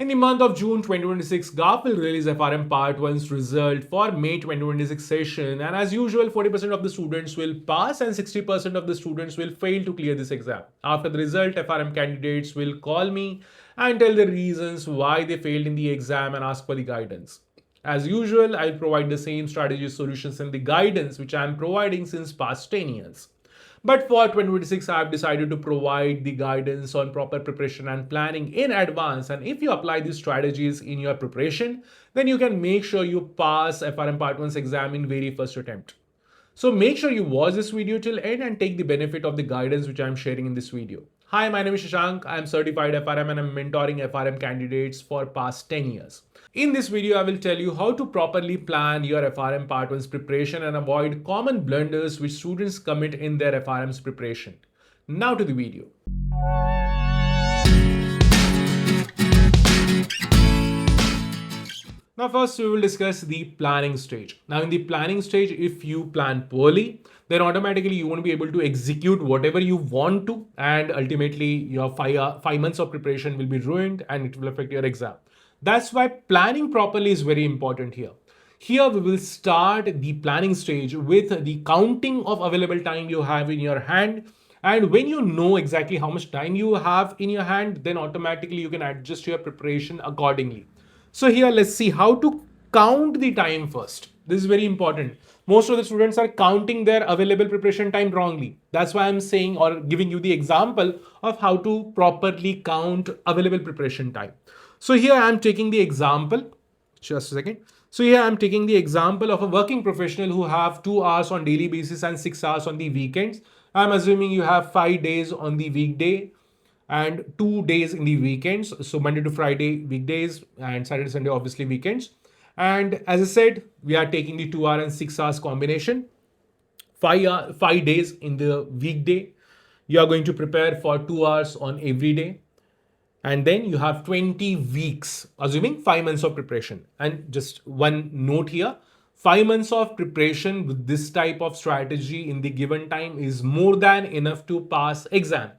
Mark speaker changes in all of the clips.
Speaker 1: In the month of June 2026, GAF will release FRM Part 1's result for May 2026 session, and as usual, 40% of the students will pass and 60% of the students will fail to clear this exam. After the result, FRM candidates will call me and tell the reasons why they failed in the exam and ask for the guidance. As usual, I'll provide the same strategy, solutions, and the guidance which I am providing since past 10 years. But for 2026, I've decided to provide the guidance on proper preparation and planning in advance. And if you apply these strategies in your preparation, then you can make sure you pass FRM Part 1's exam in very first attempt. So make sure you watch this video till end and take the benefit of the guidance which I'm sharing in this video. Hi, my name is Shashank. I am certified FRM and I'm mentoring FRM candidates for past 10 years. In this video, I will tell you how to properly plan your FRM Part 1's preparation and avoid common blunders which students commit in their FRM's preparation. Now to the video. Now first we will discuss the planning stage. Now in the planning stage, if you plan poorly, then automatically you won't be able to execute whatever you want to, and ultimately your 5 months of preparation will be ruined and it will affect your exam. That's why planning properly is very important here. Here we will start the planning stage with the counting of available time you have in your hand. And when you know exactly how much time you have in your hand, then automatically you can adjust your preparation accordingly. So here let's see how to count the time first. This is very important. Most of the students are counting their available preparation time wrongly. That's why I'm saying or giving you the example of how to properly count available preparation time. So here I'm taking the example, just a second. So here I'm taking the example of a working professional who have 2 hours on daily basis and 6 hours on the weekends. I'm assuming you have 5 days on the weekday and 2 days in the weekends. So Monday to Friday weekdays and Saturday, Sunday, obviously weekends. And as I said, we are taking the 2 hour and 6 hours combination. 5 days in the weekday. You are going to prepare for 2 hours on every day. And then you have 20 weeks, assuming 5 months of preparation. And just one note here, 5 months of preparation with this type of strategy in the given time is more than enough to pass exam.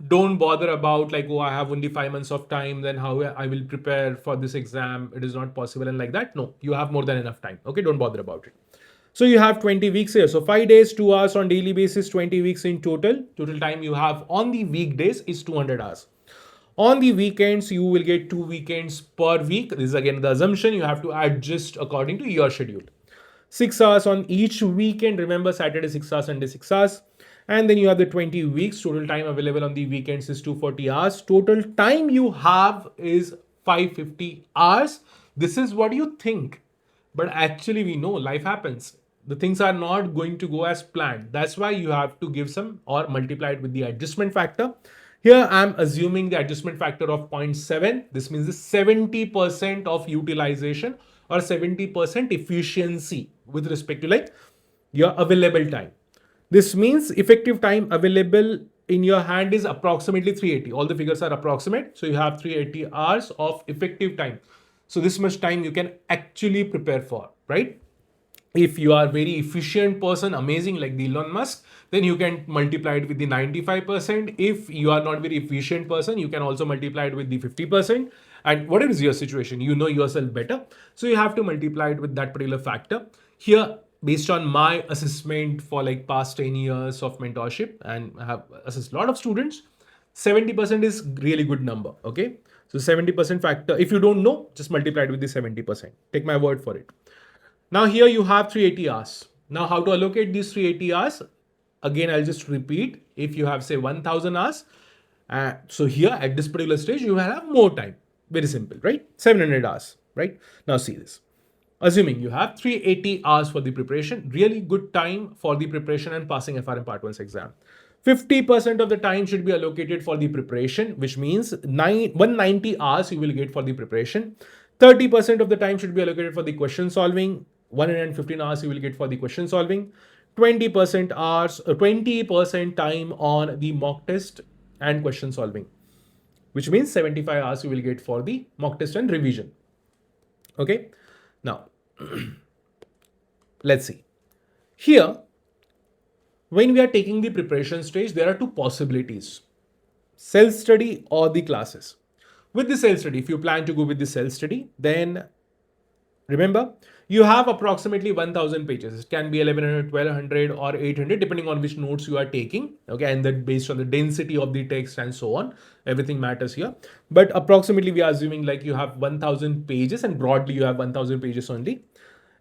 Speaker 1: Don't bother about like, oh, I have only 5 months of time, then how I will prepare for this exam. It is not possible and like that. No, you have more than enough time. Okay, don't bother about it. So you have 20 weeks here. So 5 days, 2 hours on daily basis, 20 weeks in total. Total time you have on the weekdays is 200 hours. On the weekends, you will get 2 weekends per week. This is again the assumption. You have to adjust according to your schedule. 6 hours on each weekend. Remember, Saturday 6 hours, Sunday 6 hours. And then you have the 20 weeks. Total time available on the weekends is 240 hours. Total time you have is 550 hours. This is what you think. But actually, we know life happens. The things are not going to go as planned. That's why you have to give some or multiply it with the adjustment factor. Here I'm assuming the adjustment factor of 0.7. This means the 70% of utilization or 70% efficiency with respect to like your available time. This means effective time available in your hand is approximately 380. All the figures are approximate. So you have 380 hours of effective time. So this much time you can actually prepare for, right? If you are very efficient person, amazing like the Elon Musk, then you can multiply it with the 95%. If you are not very efficient person, you can also multiply it with the 50%. And whatever is your situation, you know yourself better. So you have to multiply it with that particular factor. Here, based on my assessment for like past 10 years of mentorship and I have assessed a lot of students, 70% is really good number. Okay. So 70% factor. If you don't know, just multiply it with the 70%. Take my word for it. Now here you have 380 hours. Now how to allocate these 380 hours? Again, I'll just repeat. If you have say 1000 hours, so here at this particular stage, you will have more time. Very simple, right? 700 hours, right? Now see this. Assuming you have 380 hours for the preparation, really good time for the preparation and passing FRM Part 1's exam. 50% of the time should be allocated for the preparation, which means 190 hours you will get for the preparation. 30% of the time should be allocated for the question solving. 115 hours you will get for the question solving. 20% time on the mock test and question solving, which means 75 hours you will get for the mock test and revision. Okay. Now, let's see. Here, when we are taking the preparation stage, there are two possibilities: self-study or the classes. With the self-study, if you plan to go with the self-study, then remember, you have approximately 1000 pages. It can be 1100, 1200 or 800 depending on which notes you are taking. Okay, and that based on the density of the text and so on. Everything matters here. But approximately we are assuming like you have 1000 pages and broadly you have 1000 pages only.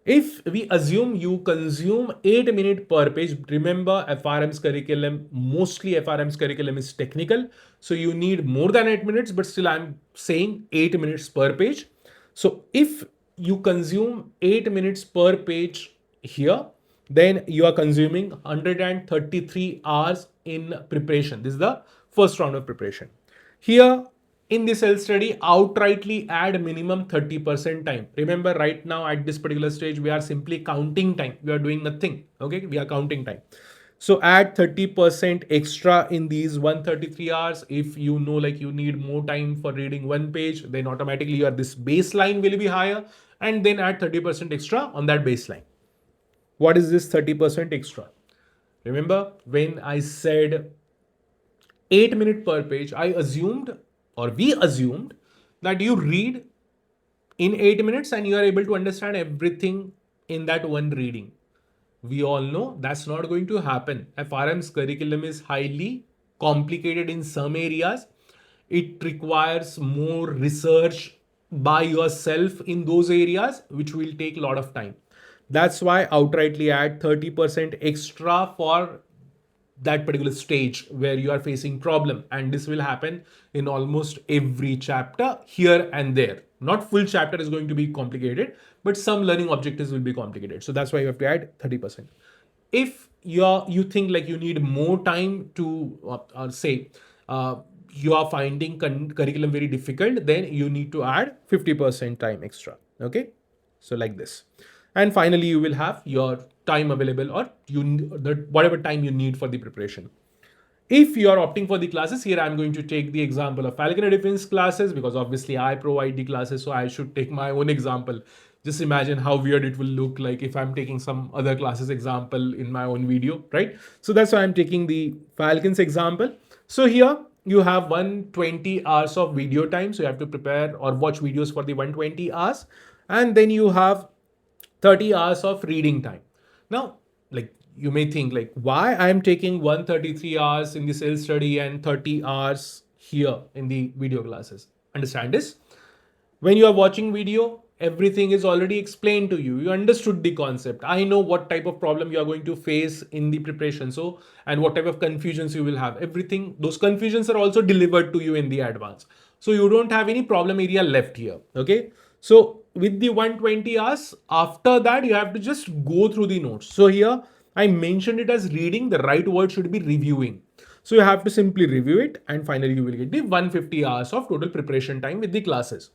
Speaker 1: If we assume you consume 8 minutes per page, remember FRM's curriculum, mostly FRM's curriculum is technical. So you need more than 8 minutes, but still I'm saying 8 minutes per page. So if you consume 8 minutes per page here, then you are consuming 133 hours in preparation. This is the first round of preparation. Here in the self study, outrightly add minimum 30% time. Remember, right now at this particular stage, we are simply counting time. We are doing nothing. Okay, we are counting time. So add 30% extra in these 133 hours. If you know like you need more time for reading one page, then automatically your this baseline will be higher, and then add 30% extra on that baseline. What is this 30% extra? Remember when I said 8 minutes per page, I assumed or we assumed that you read in 8 minutes and you are able to understand everything in that one reading. We all know that's not going to happen. FRM's curriculum is highly complicated in some areas. It requires more research by yourself in those areas, which will take a lot of time. That's why outrightly add 30% extra for that particular stage where you are facing problem, and this will happen in almost every chapter here and there. Not full chapter is going to be complicated, but some learning objectives will be complicated, so that's why you have to add 30%. If you think like you need more time to say you are finding curriculum very difficult, then you need to add 50% time extra. Okay, so like this. And finally you will have your time available, or whatever time you need for the preparation. If you are opting for the classes, here I'm going to take the example of Falcon classes because obviously I provide the classes, so I should take my own example. Just imagine how weird it will look like if I'm taking some other classes example in my own video, right? So that's why I'm taking the Falcons example. So here you have 120 hours of video time, so you have to prepare or watch videos for the 120 hours, and then you have 30 hours of reading time. Now, like you may think like why I'm taking 133 hours in the self study and 30 hours here in the video classes. Understand this? When you are watching video, everything is already explained to you. You understood the concept. I know what type of problem you are going to face in the preparation. So, and what type of confusions you will have. Everything, those confusions are also delivered to you in the advance. So you don't have any problem area left here. Okay. So with the 120 hours, after that, you have to just go through the notes. So here I mentioned it as reading. The right word should be reviewing. So you have to simply review it, and finally you will get the 150 hours of total preparation time with the classes.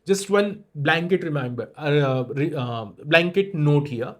Speaker 1: Just one blanket blanket note here.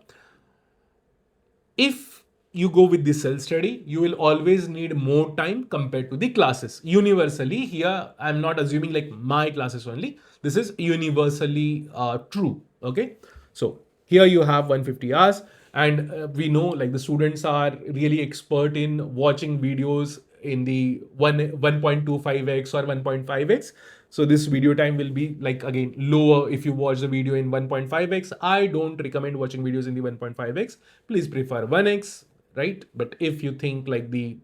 Speaker 1: If you go with the self-study, you will always need more time compared to the classes. Universally, here I'm not assuming like my classes only. This is universally true. Okay, so here you have 150 hours, and we know like the students are really expert in watching videos in the 1.25x or 1.5x. So this video time will be like again lower if you watch the video in 1.5x. I don't recommend watching videos in the 1.5x. Please prefer 1x, right? But if you think like the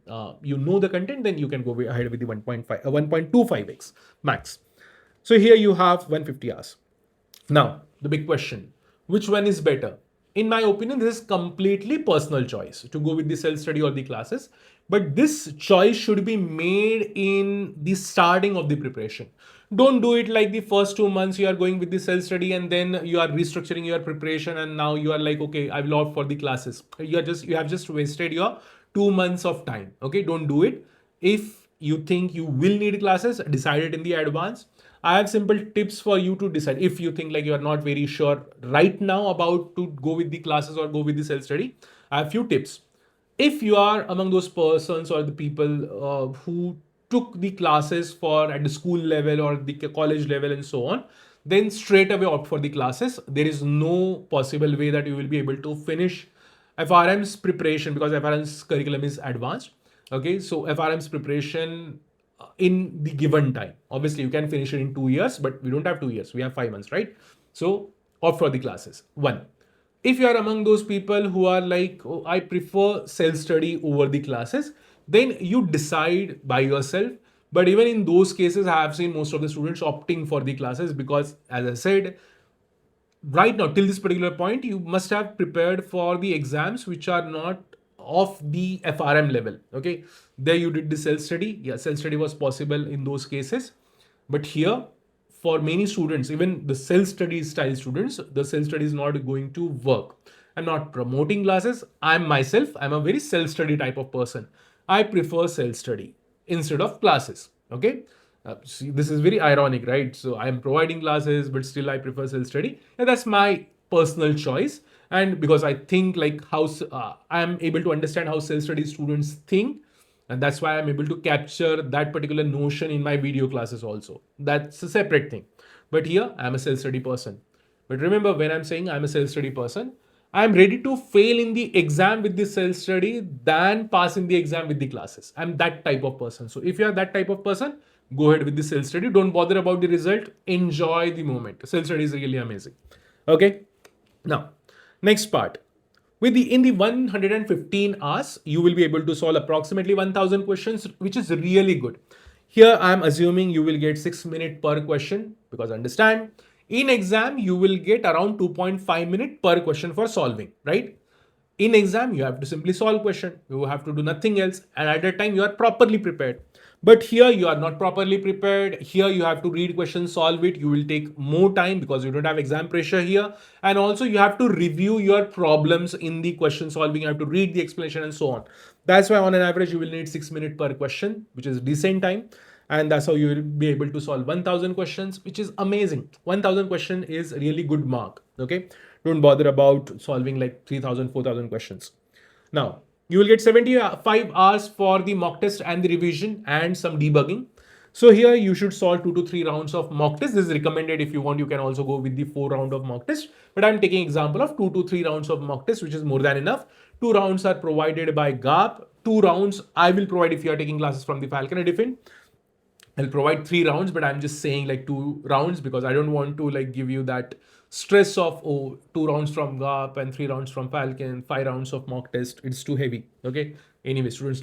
Speaker 1: you know the content, then you can go ahead with the 1.25x max. So here you have 150 hours. Now the big question: which one is better? In my opinion, this is completely personal choice to go with the self-study or the classes. But this choice should be made in the starting of the preparation. Don't do it like the first 2 months you are going with the self-study and then you are restructuring your preparation and now you are like, okay, I will opt for the classes. You have just wasted your 2 months of time. Okay, don't do it. If you think you will need classes, decide it in the advance. I have simple tips for you to decide. If you think like you are not very sure right now about to go with the classes or go with the self-study, I have few tips. If you are among those persons or the people who took the classes for at the school level or the college level and so on, then straight away opt for the classes. There is no possible way that you will be able to finish FRM's preparation because FRM's curriculum is advanced. Okay, so FRM's preparation in the given time. Obviously, you can finish it in 2 years, but we don't have 2 years. We have 5 months, right? So opt for the classes. One, if you are among those people who are like, oh, I prefer self-study over the classes, then you decide by yourself. But even in those cases, I have seen most of the students opting for the classes because, as I said, right now till this particular point you must have prepared for the exams which are not of the FRM level. Okay, there you did the self study. Yeah, self study was possible in those cases, but here for many students, even the self study style students, the self study is not going to work. I'm not promoting classes. I'm a very self study type of person. I prefer self study instead of classes. Okay, see, this is very ironic, right? So I'm providing classes, but still I prefer self-study. And that's my personal choice. And because I think like how I'm able to understand how self-study students think, and that's why I'm able to capture that particular notion in my video classes also. That's a separate thing. But here I'm a self-study person. But remember, when I'm saying I'm a self-study person, I'm ready to fail in the exam with the self-study than pass in the exam with the classes. I'm that type of person. So if you are that type of person, go ahead with the self-study. Don't bother about the result. Enjoy the moment. Self-study is really amazing. Okay. Now, next part. In the 115 hours, you will be able to solve approximately 1000 questions, which is really good. Here, I'm assuming you will get 6 minutes per question because understand, in exam, you will get around 2.5 minutes per question for solving, right? In exam, you have to simply solve question. You have to do nothing else. And at that time, you are properly prepared. But here, you are not properly prepared. Here, you have to read questions, solve it. You will take more time because you don't have exam pressure here. And also, you have to review your problems in the question solving. You have to read the explanation and so on. That's why on an average, you will need 6 minutes per question, which is decent time. And that's how you will be able to solve 1000 questions, which is amazing. 1000 question is really good mark. Okay. Don't bother about solving like 3000, 4000 questions. Now, you will get 75 hours for the mock test and the revision and some debugging. So here you should solve 2 to 3 rounds of mock test. This is recommended. If you want, you can also go with the 4 round of mock test. But I'm taking example of 2 to 3 rounds of mock test, which is more than enough. 2 rounds are provided by GAP. 2 rounds I will provide if you are taking classes from the falconedufin. I'll provide 3 rounds, but I'm just saying like 2 rounds because I don't want to like give you that stress of 2 rounds from GAP and 3 rounds from Falcon, 5 rounds of mock test. It's too heavy. Okay. Anyway, students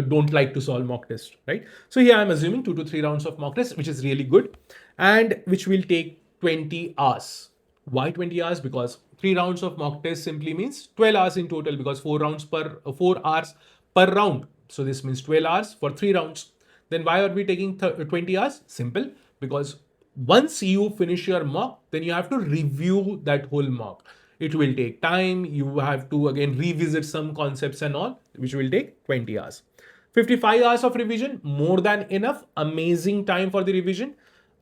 Speaker 1: don't like to solve mock test, right? So here I'm assuming 2 to 3 rounds of mock test, which is really good and which will take 20 hours. Why 20 hours? Because 3 rounds of mock test simply means 12 hours in total because 4 hours per round. So this means 12 hours for 3 rounds. Then why are we taking 20 hours? Simple, because once you finish your mock, then you have to review that whole mock. It will take time. You have to again revisit some concepts and all, which will take 20 hours. 55 hours of revision, more than enough. Amazing time for the revision.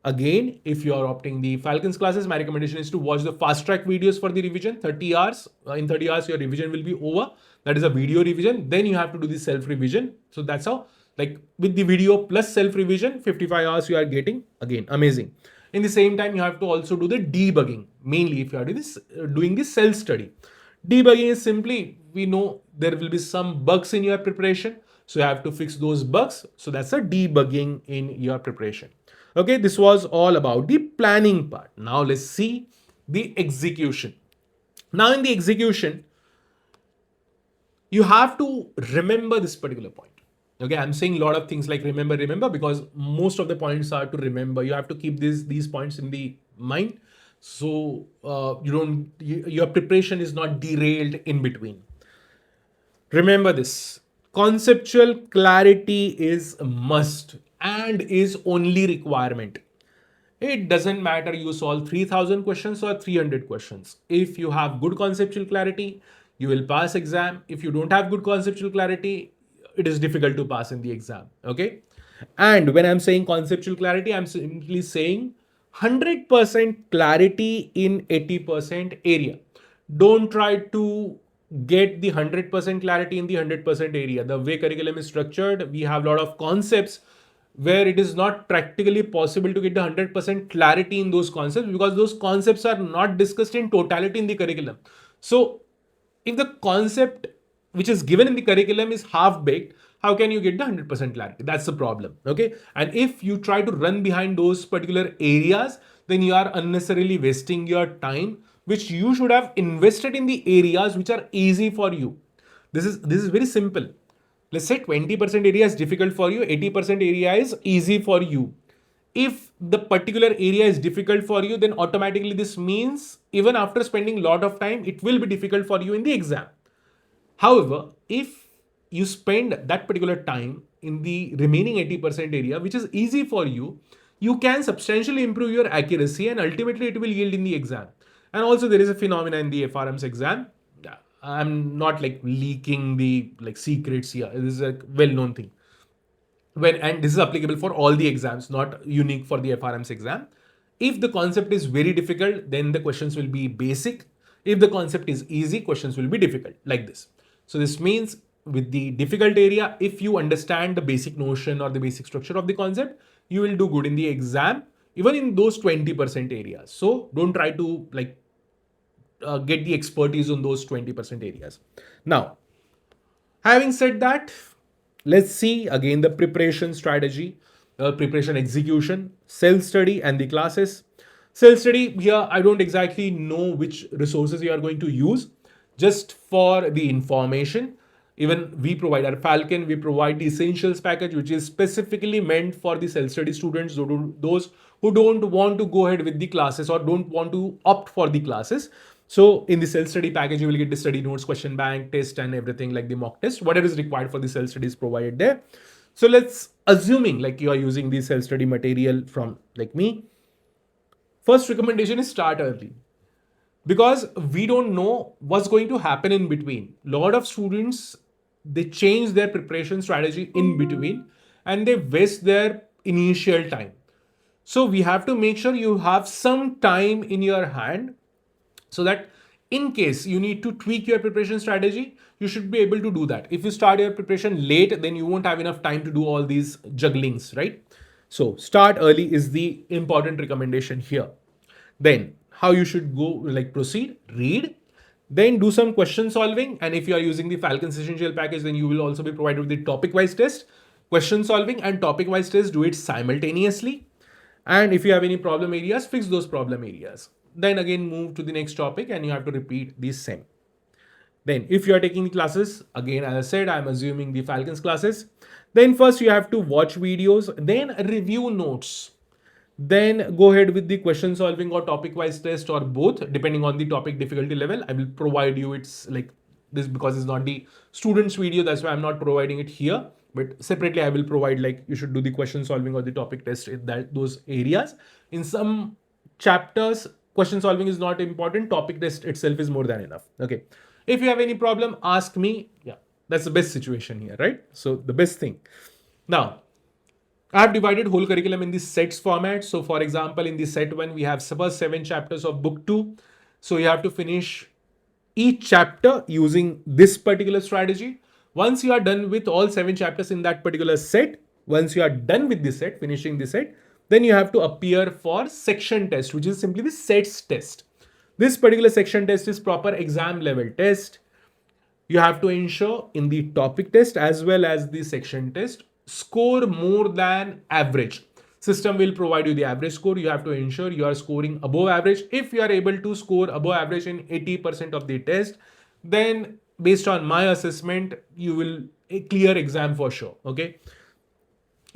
Speaker 1: Again, if you are opting the Falcons classes, my recommendation is to watch the fast track videos for the revision. 30 hours. In 30 hours, your revision will be over. That is a video revision. Then you have to do the self revision. So that's how, like with the video plus self revision, 55 hours you are getting. Again, amazing. In the same time, you have to also do the debugging. Mainly if you are doing this self study. Debugging is simply, we know there will be some bugs in your preparation. So you have to fix those bugs. So that's a debugging in your preparation. Okay, this was all about the planning part. Now let's see the execution. Now in the execution, you have to remember this particular point. Okay, I'm saying a lot of things like remember, because most of the points are to remember. You have to keep these points in the mind. So your preparation is not derailed in between. Remember this. Conceptual clarity is a must and is only requirement. It doesn't matter you solve 3000 questions or 300 questions. If you have good conceptual clarity, you will pass exam. If you don't have good conceptual clarity, it is difficult to pass in the exam. Okay. And when I'm saying conceptual clarity, I'm simply saying 100% clarity in 80% area. Don't try to get the 100% clarity in the 100% area. The way curriculum is structured, we have a lot of concepts where it is not practically possible to get the 100% clarity in those concepts because those concepts are not discussed in totality in the curriculum. So if the concept which is given in the curriculum is half baked, how can you get the 100% clarity? That's the problem. Okay. And if you try to run behind those particular areas, then you are unnecessarily wasting your time, which you should have invested in the areas which are easy for you. This is very simple. Let's say 20% area is difficult for you, 80% area is easy for you. If the particular area is difficult for you, then automatically this means even after spending a lot of time, it will be difficult for you in the exam. However, if you spend that particular time in the remaining 80% area, which is easy for you, you can substantially improve your accuracy and ultimately it will yield in the exam. And also there is a phenomena in the FRM's exam. Yeah, I'm not like leaking the like secrets here. This is a well-known thing. And this is applicable for all the exams, not unique for the FRM's exam. If the concept is very difficult, then the questions will be basic. If the concept is easy, questions will be difficult, like this. So this means with the difficult area, if you understand the basic notion or the basic structure of the concept, you will do good in the exam, even in those 20% areas. So don't try to like get the expertise on those 20% areas. Now, having said that, let's see again the preparation strategy, preparation execution, self-study and the classes. Self-study here, I don't exactly know which resources you are going to use. Just for the information, even we provide our Falcon, we provide the essentials package, which is specifically meant for the self-study students, those who don't want to go ahead with the classes or don't want to opt for the classes. So in the self-study package, you will get the study notes, question bank, test and everything like the mock test. Whatever is required for the self-study is provided there. So let's assuming like you are using the self-study material from like me. First recommendation is start early, because we don't know what's going to happen in between. A lot of students, they change their preparation strategy in between and they waste their initial time. So we have to make sure you have some time in your hand, so that in case you need to tweak your preparation strategy, you should be able to do that. If you start your preparation late, then you won't have enough time to do all these jugglings, right? So start early is the important recommendation here. Then how you should go like proceed, read, then do some question solving. And if you are using the Falcon's essential package, then you will also be provided with the topic wise test, question solving and topic wise test. Do it simultaneously. And if you have any problem areas, fix those problem areas. Then again move to the next topic and you have to repeat the same. Then if you are taking the classes, again, as I said, I'm assuming the Falcon's classes. Then first you have to watch videos, then review notes. Then go ahead with the question solving or topic wise test or both, depending on the topic difficulty level. I will provide you, it's like this because it's not the students video. That's why I'm not providing it here. But separately, I will provide like you should do the question solving or the topic test in those areas. In some chapters, question solving is not important. Topic test itself is more than enough. Okay. If you have any problem, ask me. Yeah, that's the best situation here, right? So the best thing. Now, I have divided whole curriculum in the sets format. So for example, in the set 1, we have first 7 chapters of book 2. So you have to finish each chapter using this particular strategy. Once you are done with all 7 chapters in that particular set, once you are done with the set, finishing the set, then you have to appear for section test, which is simply the sets test. This particular section test is proper exam level test. You have to ensure in the topic test as well as the section test, score more than average. System will provide you the average score. You have to ensure you are scoring above average. If you are able to score above average in 80% of the test, then based on my assessment, you will clear exam for sure. Okay.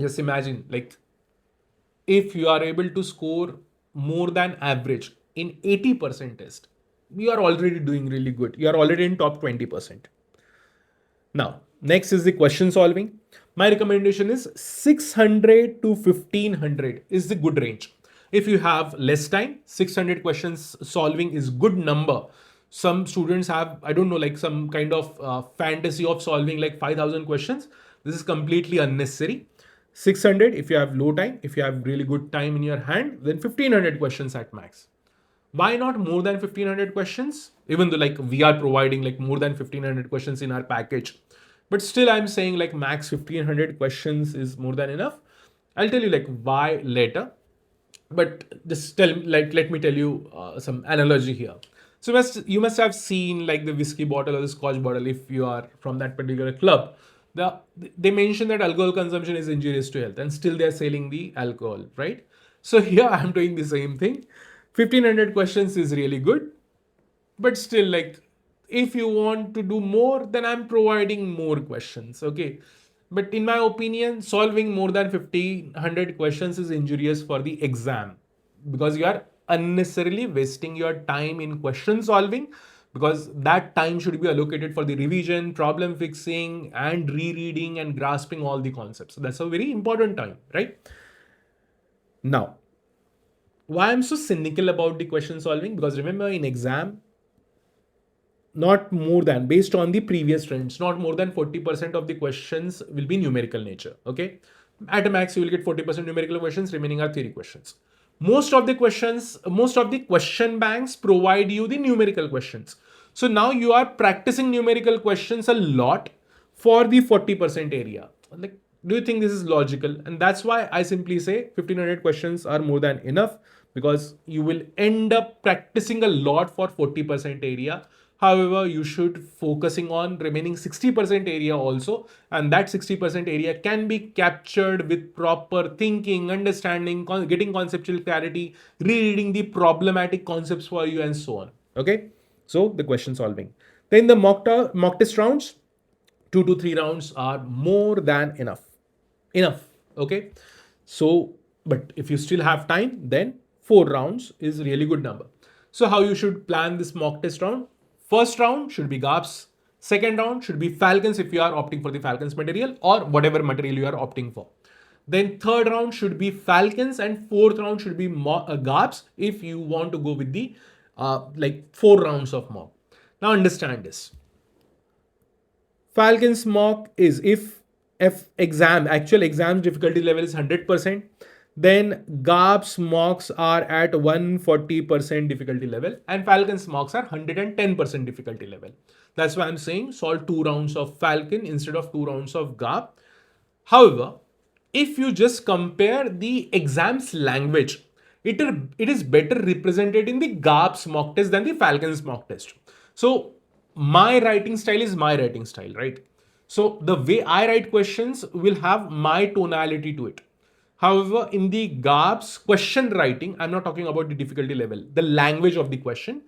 Speaker 1: Just imagine like if you are able to score more than average in 80% test, you are already doing really good. You are already in top 20%. Now, next is the question solving. My recommendation is 600 to 1500 is the good range. If you have less time, 600 questions solving is good number. Some students have, I don't know, like some kind of fantasy of solving like 5,000 questions. This is completely unnecessary. 600 if you have low time. If you have really good time in your hand, then 1500 questions at max. Why not more than 1500 questions? Even though like we are providing like more than 1500 questions in our package. But still I'm saying like max 1500 questions is more than enough. I'll tell you like why later. But just let me tell you some analogy here. So you must have seen like the whiskey bottle or the scotch bottle if you are from that particular club. they mention that alcohol consumption is injurious to health, and still they're selling the alcohol, right? So here I'm doing the same thing. 1500 questions is really good, but still, like, if you want to do more, then I'm providing more questions, okay? But in my opinion, solving more than 1500 questions is injurious for the exam, because you are unnecessarily wasting your time in question solving, because that time should be allocated for the revision, problem fixing, and rereading and grasping all the concepts. So that's a very important time, right? Now, why I'm so cynical about the question solving? Because remember, in exam, not more than, based on the previous trends, not more than 40% of the questions will be numerical nature, okay? At a max, you will get 40% numerical questions, remaining are theory questions. Most of the question banks provide you the numerical questions. So now you are practicing numerical questions a lot for the 40% area. Like, do you think this is logical? And that's why I simply say 1500 questions are more than enough, because you will end up practicing a lot for 40% area. However, you should focusing on remaining 60% area also, and that 60% area can be captured with proper thinking, understanding, getting conceptual clarity, rereading the problematic concepts for you, and so on. Okay, so the question solving. Then the mock test rounds, 2 to 3 rounds are more than enough, okay? So, but if you still have time, then 4 rounds is really good number. So how you should plan this mock test round? First round should be GAPS. Second round should be Falcons if you are opting for the Falcons material, or whatever material you are opting for. Then third round should be Falcons, and fourth round should be GAPS if you want to go with the like 4 rounds of mock. Now understand this. Falcon's mock is if actual exam difficulty level is 100%, then GAPS mocks are at 140% difficulty level, and Falcon's mocks are 110% difficulty level. That's why I'm saying solve 2 rounds of Falcon instead of 2 rounds of GAP. However, if you just compare the exam's language, it is better represented in the GAPS mock test than the Falcon's mock test. So my writing style is my writing style, right? So the way I write questions will have my tonality to it. However, in the GAPS question writing, I'm not talking about the difficulty level. The language of the question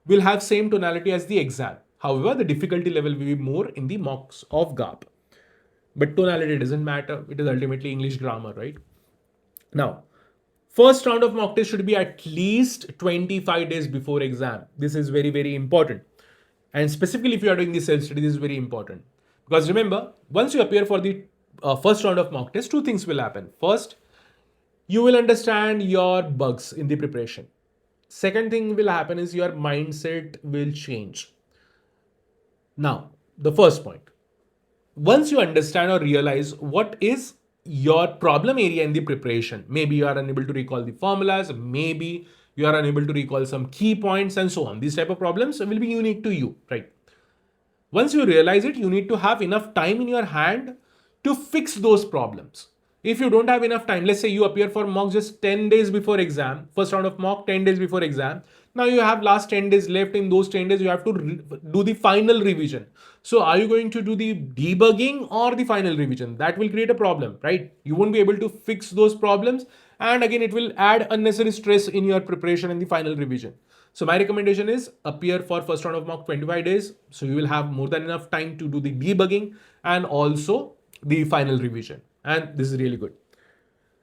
Speaker 1: will have same tonality as the exam. However, the difficulty level will be more in the mocks of GAP. But tonality doesn't matter. It is ultimately English grammar, right? Now, first round of mock test should be at least 25 days before exam. This is very, very important. And specifically if you are doing the self-study, this is very important. Because remember, once you appear for the first round of mock test, 2 things will happen. First, you will understand your bugs in the preparation. Second thing will happen is your mindset will change. Now, the first point. Once you understand or realize what is your problem area in the preparation, maybe you are unable to recall the formulas, maybe you are unable to recall some key points, and so on. These type of problems will be unique to you, right? Once you realize it, you need to have enough time in your hand to fix those problems. If you don't have enough time, let's say you appear for mock just 10 days before exam, first round of mock 10 days before exam. Now you have last 10 days left. In those 10 days, you have to do the final revision. So are you going to do the debugging or the final revision? That will create a problem, right? You won't be able to fix those problems. And again, it will add unnecessary stress in your preparation and the final revision. So my recommendation is appear for first round of mock 25 days. So you will have more than enough time to do the debugging and also the final revision. And this is really good.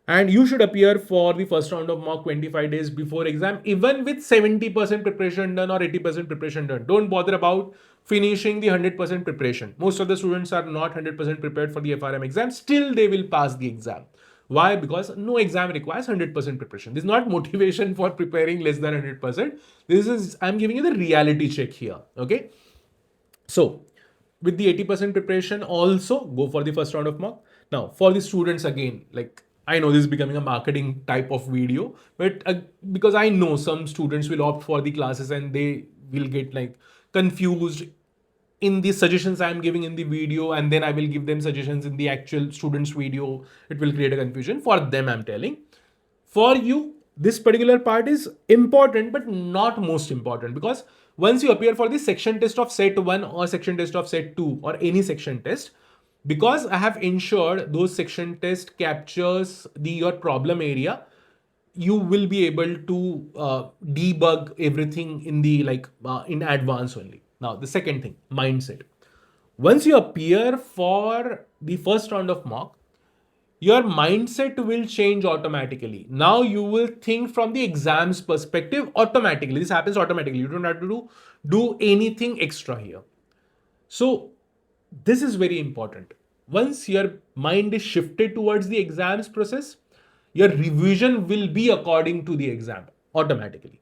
Speaker 1: And you should appear for the first round of mock 25 days before exam, even with 70% preparation done or 80% preparation done. Don't bother about finishing the 100% preparation. Most of the students are not 100% prepared for the FRM exam. Still, they will pass the exam. Why? Because no exam requires 100% preparation. This is not motivation for preparing less than 100%. This is, I'm giving you the reality check here. Okay. So with the 80% preparation, also go for the first round of mock. Now for the students, again, like, I know this is becoming a marketing type of video, but because I know some students will opt for the classes and they will get like confused in the suggestions I'm giving in the video, and then I will give them suggestions in the actual students video. It will create a confusion for them, I'm telling. For you, this particular part is important, but not most important, because once you appear for the section test of set 1 or section test of set 2 or any section test, Because I have ensured those section test captures your problem area, you will be able to debug everything in the in advance only. Now the second thing, mindset. Once you appear for the first round of mock, your mindset will change automatically. Now you will think from the exam's perspective automatically. This happens automatically. You don't have to do anything extra here. So this is very important. Once your mind is shifted towards the exams process, your revision will be according to the exam automatically.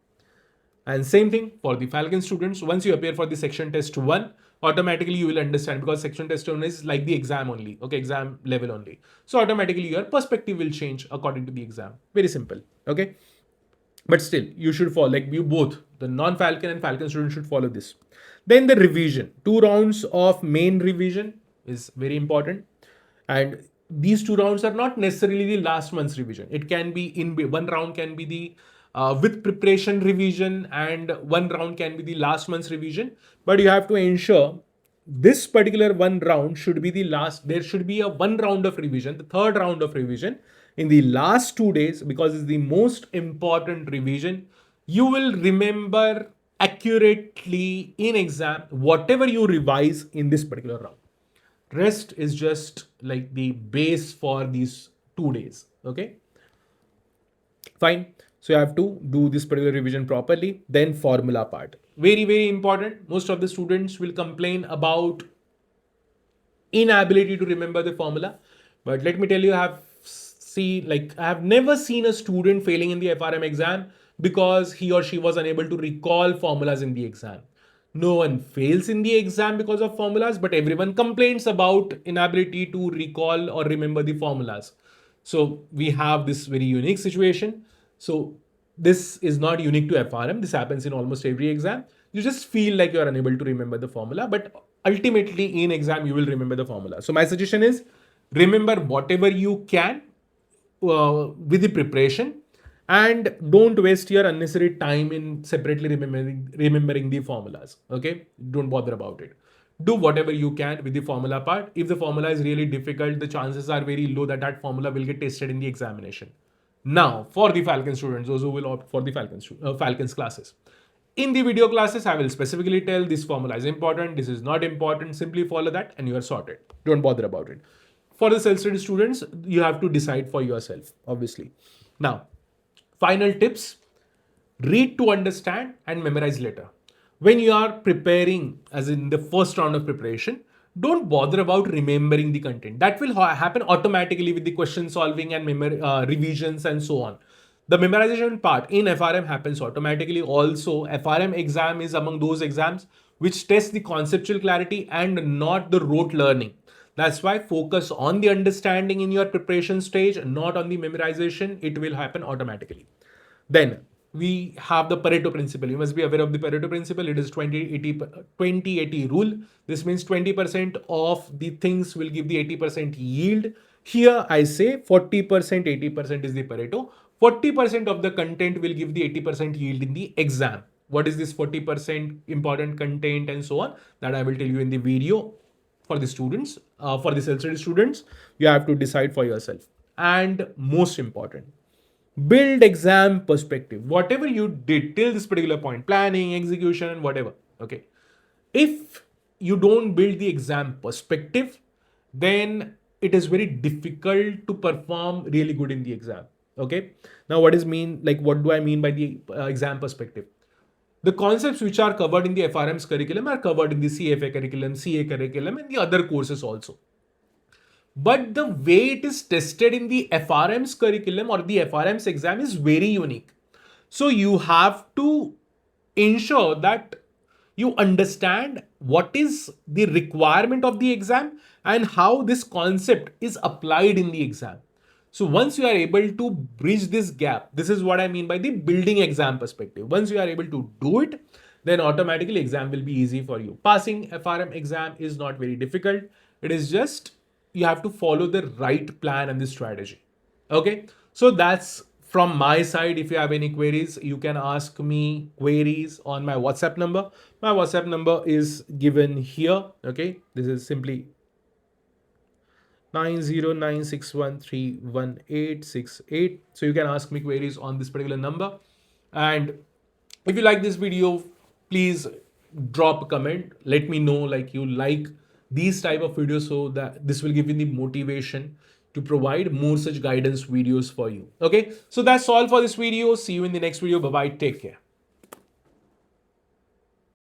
Speaker 1: And same thing for the Falcon students. Once you appear for the section test 1, automatically you will understand, because section test 1 is like the exam only, okay, exam level only. So automatically your perspective will change according to the exam. Very simple, okay? But still, you should follow, like you both, the non-Falcon and Falcon students should follow this. Then the revision. 2 rounds of main revision is very important. And these 2 rounds are not necessarily the last month's revision. It can be in one round can be the with preparation revision, and one round can be the last month's revision. But you have to ensure this particular one round should be the last. There should be a one round of revision, the third round of revision in the last 2 days, because it's the most important revision. You will remember accurately in exam whatever you revise in this particular round. Rest is just like the base for these 2 days. Okay, fine. So you have to do this particular revision properly. Then formula part, very, very important. Most of the students will complain about inability to remember the formula. But let me tell you, I have never seen a student failing in the FRM exam because he or she was unable to recall formulas in the exam. No one fails in the exam because of formulas, but everyone complains about inability to recall or remember the formulas. So we have this very unique situation. So this is not unique to FRM. This happens in almost every exam. You just feel like you are unable to remember the formula, but ultimately in exam you will remember the formula. So my suggestion is, remember whatever you can with the preparation, and don't waste your unnecessary time in separately remembering the formulas. Okay, don't bother about it. Do whatever you can with the formula part. If the formula is really difficult, the chances are very low that that formula will get tested in the examination. Now for the Falcon students, those who will opt for the Falcons classes, in the video classes I will specifically tell this formula is important, this is not important. Simply follow that and you are sorted. Don't bother about it. For the self-study students, you have to decide for yourself, obviously. Now, final tips: read to understand and memorize later. When you are preparing, as in the first round of preparation, don't bother about remembering the content. That will happen automatically with the question solving and revisions and so on. The memorization part in FRM happens automatically. Also, FRM exam is among those exams which test the conceptual clarity and not the rote learning. That's why focus on the understanding in your preparation stage, not on the memorization. It will happen automatically. Then we have the Pareto principle. You must be aware of the Pareto principle. It is 20-80 rule. This means 20% of the things will give the 80% yield. Here I say 40%, 80% is the Pareto. 40% of the content will give the 80% yield in the exam. What is this 40% important content and so on? That I will tell you in the video. For the students, for the self-study students, you have to decide for yourself. And most important, build exam perspective. Whatever you did till this particular point, planning, execution, whatever, okay, if you don't build the exam perspective, then it is very difficult to perform really good in the exam. Okay, now what do I mean by the exam perspective? The concepts which are covered in the FRM's curriculum are covered in the CFA curriculum, CA curriculum, and the other courses also. But the way it is tested in the FRM's curriculum or the FRM's exam is very unique. So you have to ensure that you understand what is the requirement of the exam and how this concept is applied in the exam. So once you are able to bridge this gap, this is what I mean by the building exam perspective. Once you are able to do it, then automatically exam will be easy for you. Passing FRM exam is not very difficult. It is just you have to follow the right plan and the strategy. Okay, so that's from my side. If you have any queries, you can ask me queries on my WhatsApp number. My WhatsApp number is given here. Okay, this is simply 90961318868. So you can ask me queries on this particular number. And if you like this video, please drop a comment. Let me know like you like these type of videos, so that this will give you the motivation to provide more such guidance videos for you. Okay, so that's all for this video. See you in the next video. Bye bye, take care.